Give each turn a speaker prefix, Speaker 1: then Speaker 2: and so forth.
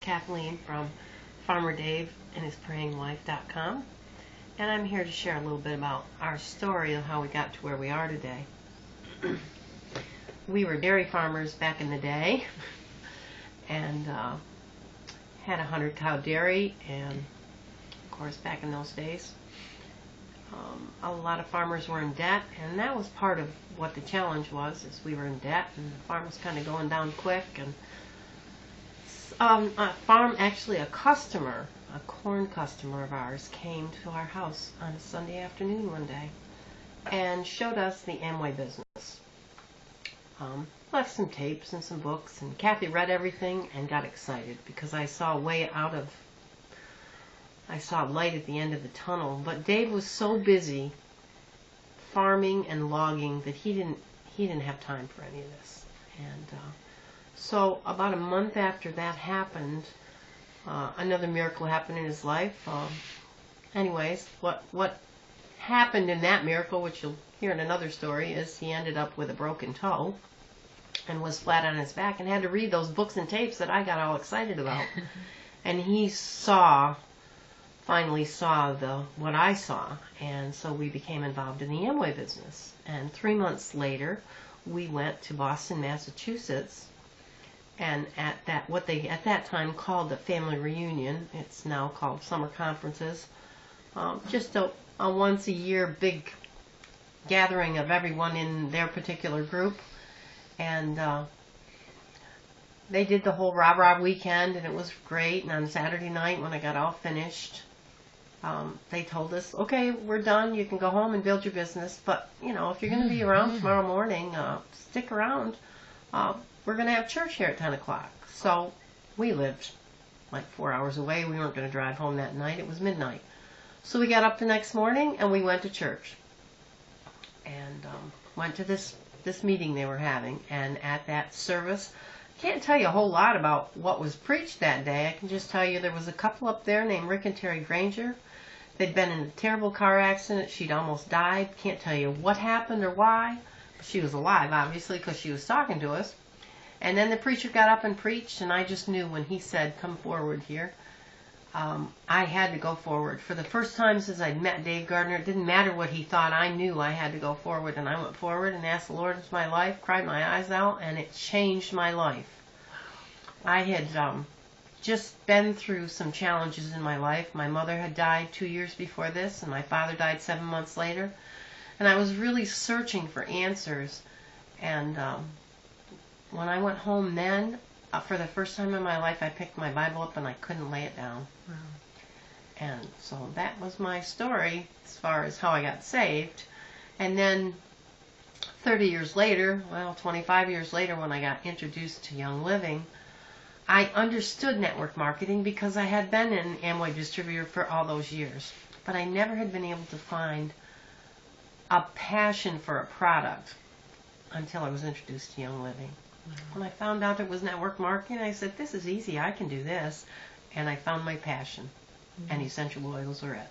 Speaker 1: Kathleen from Farmer Dave and his PrayingWife.com, and I'm here to share a little bit about our story of how we got to where we are today. We were dairy farmers back in the day, and had 100 cow dairy, and of course back in those days a lot of farmers were in debt, and that was part of what the challenge was, is we were in debt and the farm was kind of going down quick. And a customer, a corn customer of ours, came to our house on a Sunday afternoon one day and showed us the Amway business. Left some tapes and some books, and Kathy read everything and got excited because I saw light at the end of the tunnel. But Dave was so busy farming and logging that he didn't have time for any of this. And so about a month after that happened, another miracle happened in his life. Anyways, what happened in that miracle, which you'll hear in another story, is he ended up with a broken toe and was flat on his back and had to read those books and tapes that I got all excited about. And he finally saw what I saw, and so we became involved in the Amway business. And 3 months later, we went to Boston, Massachusetts, and at what they at that time called the family reunion, it's now called summer conferences, just a once a year big gathering of everyone in their particular group. And they did the whole rah-rah weekend, and it was great. And on Saturday night, when I got all finished, they told us, okay, we're done, you can go home and build your business, but if you're going to be around tomorrow morning, stick around. We're going to have church here at 10 o'clock. So we lived like 4 hours away. We weren't going to drive home that night. It was midnight. So we got up the next morning and we went to church and went to this meeting they were having. And at that service, I can't tell you a whole lot about what was preached that day. I can just tell you there was a couple up there named Rick and Terry Granger. They'd been in a terrible car accident. She'd almost died. Can't tell you what happened or why. She was alive, obviously, because she was talking to us. And then the preacher got up and preached, and I just knew when he said, come forward here, I had to go forward. For the first time since I'd met Dave Gardner, it didn't matter what he thought. I knew I had to go forward, and I went forward and asked the Lord into my life, cried my eyes out, and it changed my life. I had just been through some challenges in my life. My mother had died 2 years before this, and my father died 7 months later. And I was really searching for answers. And when I went home then, for the first time in my life, I picked my Bible up and I couldn't lay it down. Wow. And so that was my story as far as how I got saved. And then 30 years later, 25 years later, when I got introduced to Young Living, I understood network marketing because I had been an Amway distributor for all those years. But I never had been able to find a passion for a product until I was introduced to Young Living. When I found out it was network marketing, I said, this is easy, I can do this. And I found my passion, and essential oils are it.